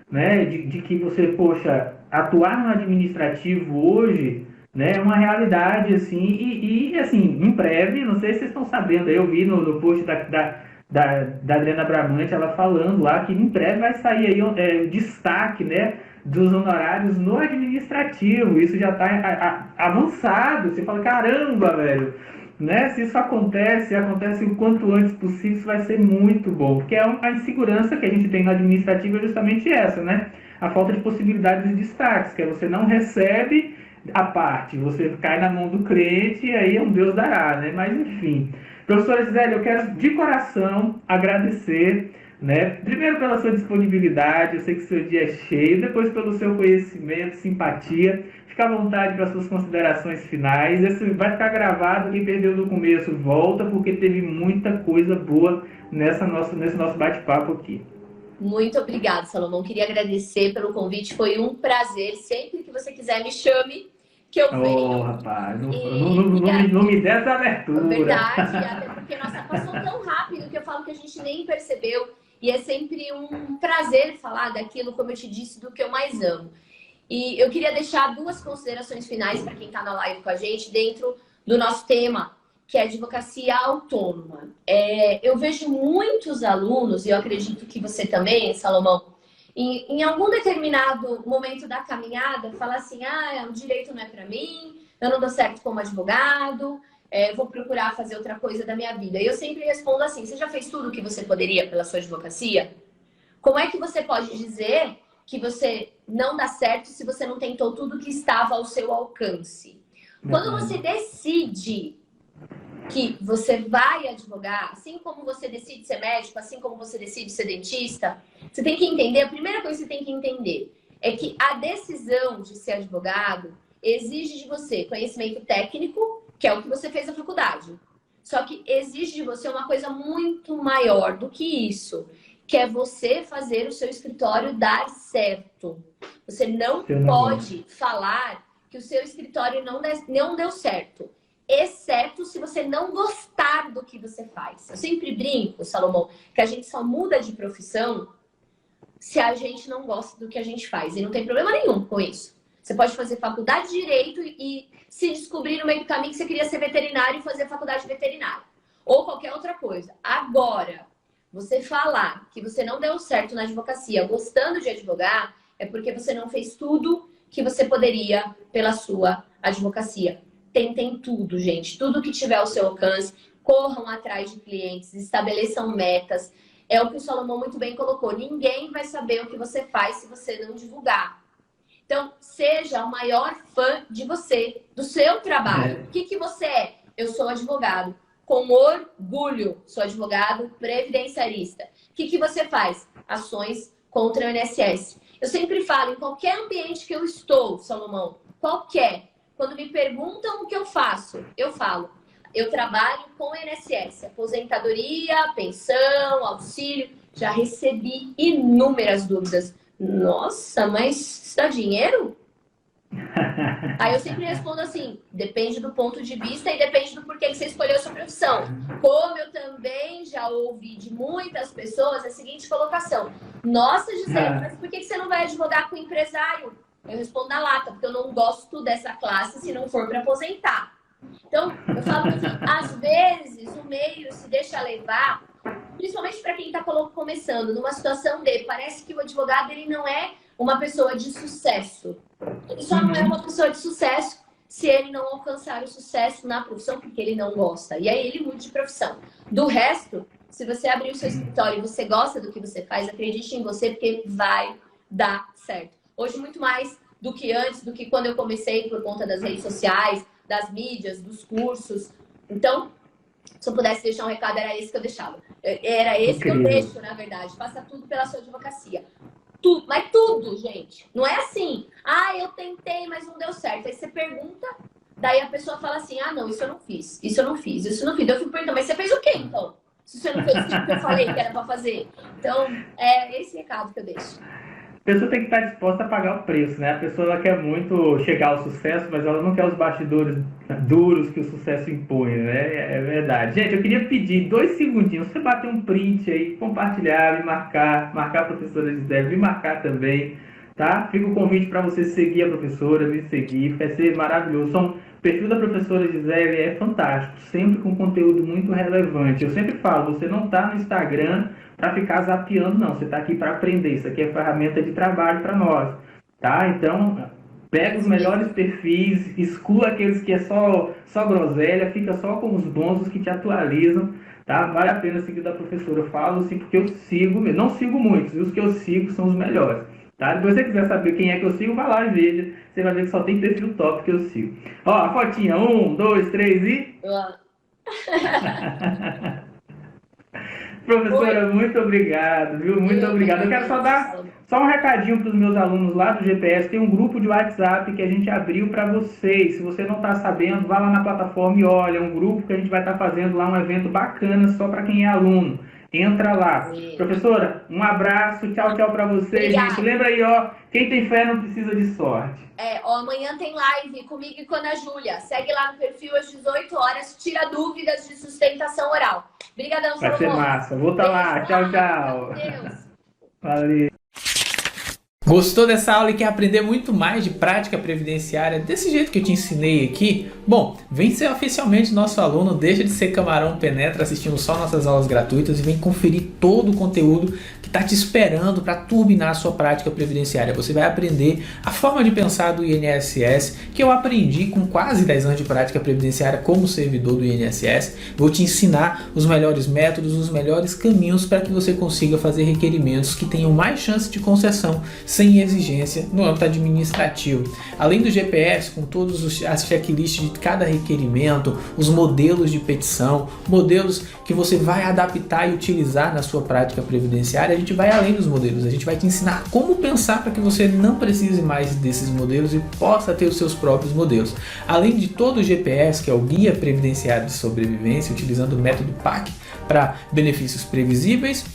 né, de que você, poxa, atuar no administrativo hoje, né, é uma realidade, assim, e assim, em breve, não sei se vocês estão sabendo, eu vi no post da Adriana Bramante, ela falando lá que em breve vai sair aí o destaque, né, dos honorários no administrativo. Isso já está avançado. Você fala, caramba, velho, né? Se isso acontece o quanto antes possível, isso vai ser muito bom. Porque a insegurança que a gente tem no administrativo é justamente essa, né? A falta de possibilidades de destaques, que é você não recebe a parte, você cai na mão do cliente e aí é um Deus dará, né? Mas enfim. Professora Gisele, eu quero de coração agradecer, né? Primeiro pela sua disponibilidade, eu sei que o seu dia é cheio, depois pelo seu conhecimento, simpatia. Fica à vontade para suas considerações finais. Esse vai ficar gravado, quem perdeu no começo volta, porque teve muita coisa boa nesse nosso bate-papo aqui. Muito obrigada, Salomão. Queria agradecer pelo convite, foi um prazer. Sempre que você quiser, me chame, que eu Oh, venho. rapaz, não, E, não me dê essa abertura. verdade, até porque nossa passou tão rápido que eu falo que a gente nem percebeu. E é sempre um prazer falar daquilo, como eu te disse, do que eu mais amo. E eu queria deixar duas considerações finais para quem está na live com a gente, dentro do nosso tema, que é advocacia autônoma. Eu vejo muitos alunos, e eu acredito que você também, Salomão, em algum determinado momento da caminhada, falar assim, o direito não é para mim, eu não dou certo como advogado, vou procurar fazer outra coisa da minha vida. E eu sempre respondo assim, você já fez tudo o que você poderia pela sua advocacia? Como é que você pode dizer que você não dá certo se você não tentou tudo que estava ao seu alcance? Quando você decide que você vai advogar, assim como você decide ser médico, assim como você decide ser dentista, você tem que entender, a primeira coisa que você tem que entender é que a decisão de ser advogado exige de você conhecimento técnico, que é o que você fez na faculdade. Só que exige de você uma coisa muito maior do que isso, que é você fazer o seu escritório dar certo. Você não pode falar que o seu escritório não deu certo, exceto se você não gostar do que você faz. Eu sempre brinco, Salomão, que a gente só muda de profissão se a gente não gosta do que a gente faz. E não tem problema nenhum com isso. Você pode fazer faculdade de Direito e se descobrir no meio do caminho que você queria ser veterinário e fazer faculdade de veterinário. Ou qualquer outra coisa. Agora, você falar que você não deu certo na advocacia gostando de advogar, é porque você não fez tudo que você poderia pela sua advocacia. Tentem tudo, gente. Tudo que tiver ao seu alcance. Corram atrás de clientes, estabeleçam metas. É o que o Salomão muito bem colocou. Ninguém vai saber o que você faz se você não divulgar. Então, seja o maior fã de você, do seu trabalho. O que você é? Eu sou advogado. Com orgulho, sou advogado previdenciarista. O que você faz? Ações contra o INSS. Eu sempre falo, em qualquer ambiente que eu estou, Salomão, qualquer, quando me perguntam o que eu faço, eu falo, eu trabalho com o INSS, aposentadoria, pensão, auxílio, já recebi inúmeras dúvidas. Nossa, mas isso dá dinheiro? Aí eu sempre respondo assim, depende do ponto de vista e depende do porquê que você escolheu a sua profissão. Como eu também já ouvi de muitas pessoas a seguinte colocação. Nossa, Gisele, mas por que você não vai advogar com empresário? Eu respondo na lata, porque eu não gosto dessa classe se não for para aposentar. Então, eu falo que às vezes o meio se deixa levar, principalmente para quem está começando, numa situação parece que o advogado ele não é uma pessoa de sucesso. Ele só não é uma pessoa de sucesso se ele não alcançar o sucesso na profissão porque ele não gosta. E aí ele muda de profissão. Do resto, se você abrir o seu escritório e você gosta do que você faz, acredite em você porque vai dar certo. Hoje, muito mais do que antes, do que quando eu comecei por conta das redes sociais, das mídias, dos cursos. Então, se eu pudesse deixar um recado, era esse que eu deixava. Era esse que eu deixo, na verdade. Faça tudo pela sua advocacia. Tudo, mas tudo, gente. Não é assim, eu tentei, mas não deu certo. Aí você pergunta, daí a pessoa fala assim, não, isso eu não fiz, isso eu não fiz, isso eu não fiz. Eu fico perguntando, mas você fez o quê, então? Se você não fez o que eu falei que era pra fazer. Então, é esse recado que eu deixo. A pessoa tem que estar disposta a pagar o preço, né? A pessoa ela quer muito chegar ao sucesso, mas ela não quer os bastidores duros que o sucesso impõe, né? É verdade. Gente, eu queria pedir 2 segundinhos, você bater um print aí, compartilhar, me marcar a professora Gisele, me marcar também, tá? Fica o convite para você seguir a professora, me seguir, vai ser maravilhoso. O perfil da professora Gisele é fantástico, sempre com conteúdo muito relevante. Eu sempre falo, você não está no Instagram para ficar zapeando, não. Você está aqui para aprender. Isso aqui é ferramenta de trabalho para nós, tá? Então, pega os melhores perfis, exclua aqueles que é só groselha, fica só com os bons, os que te atualizam, tá? Vale a pena seguir da professora. Eu falo assim porque eu sigo, não sigo muitos, e os que eu sigo são os melhores, tá? Se você quiser saber quem é que eu sigo, vai lá e veja. Você vai ver que só tem perfil top que eu sigo. Ó, a fotinha, 1, 2, 3 e... Professora, muito obrigado, viu? Muito obrigado. Eu quero só dar um recadinho para os meus alunos lá do GPS. Tem um grupo de WhatsApp que a gente abriu para vocês. Se você não está sabendo, vá lá na plataforma e olha. É um grupo que a gente vai estar fazendo lá um evento bacana só para quem é aluno. Entra lá. Professora, um abraço, tchau, tchau pra vocês, gente. Lembra aí, ó, quem tem fé não precisa de sorte. Amanhã tem live comigo e com a Ana Júlia. Segue lá no perfil às 18 horas, tira dúvidas de sustentação oral. Obrigadão, Vai ser massa. Vou estar lá. Tchau, tchau. Deus. Valeu. Gostou dessa aula e quer aprender muito mais de prática previdenciária desse jeito que eu te ensinei aqui? Bom, vem ser oficialmente nosso aluno, deixa de ser camarão penetra assistindo só nossas aulas gratuitas e vem conferir todo o conteúdo que está te esperando para turbinar a sua prática previdenciária. Você vai aprender a forma de pensar do INSS, que eu aprendi com quase 10 anos de prática previdenciária como servidor do INSS. Vou te ensinar os melhores métodos, os melhores caminhos para que você consiga fazer requerimentos que tenham mais chance de concessão sem exigência no âmbito administrativo. Além do GPS, com todas as checklists de cada requerimento, os modelos de petição, modelos que você vai adaptar e utilizar na sua prática previdenciária, a gente vai além dos modelos, a gente vai te ensinar como pensar para que você não precise mais desses modelos e possa ter os seus próprios modelos. Além de todo o GPS, que é o Guia Previdenciário de Sobrevivência, utilizando o método PAC para benefícios previsíveis,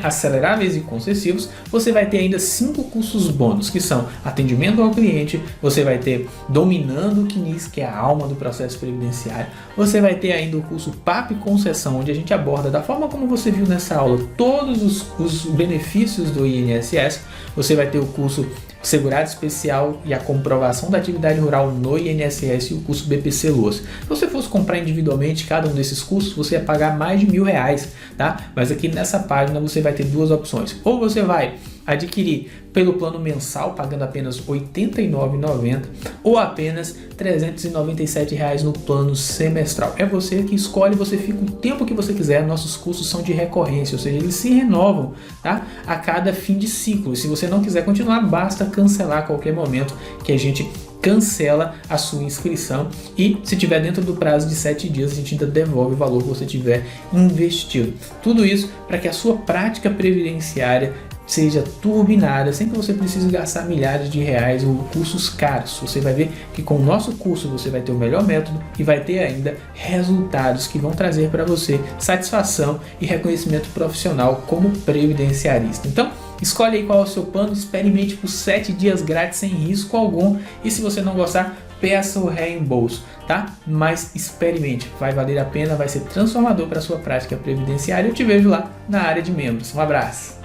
aceleráveis e concessivos, você vai ter ainda 5 cursos bônus, que são atendimento ao cliente, você vai ter dominando o CNIS, que é a alma do processo previdenciário, você vai ter ainda o curso PAP Concessão, onde a gente aborda da forma como você viu nessa aula todos os benefícios do INSS, você vai ter o curso Segurado Especial e a comprovação da atividade rural no INSS e o curso BPC Loas. Se você fosse comprar individualmente cada um desses cursos, você ia pagar mais de R$1.000, tá? Mas aqui nessa página você vai ter duas opções. Ou você vai adquirir pelo plano mensal, pagando apenas R$ 89,90 ou apenas R$ 397 no plano semestral. É você que escolhe, você fica o tempo que você quiser. Nossos cursos são de recorrência, ou seja, eles se renovam, tá? A cada fim de ciclo. Se você não quiser continuar, basta cancelar a qualquer momento que a gente cancela a sua inscrição e se tiver dentro do prazo de 7 dias a gente ainda devolve o valor que você tiver investido. Tudo isso para que a sua prática previdenciária seja turbinada, sem que você precise gastar milhares de reais ou cursos caros. Você vai ver que com o nosso curso você vai ter o melhor método e vai ter ainda resultados que vão trazer para você satisfação e reconhecimento profissional como previdenciarista. Então, escolhe aí qual é o seu plano, experimente por 7 dias grátis sem risco algum e se você não gostar, peça o reembolso, tá? Mas experimente, vai valer a pena, vai ser transformador para a sua prática previdenciária. Eu te vejo lá na área de membros. Um abraço!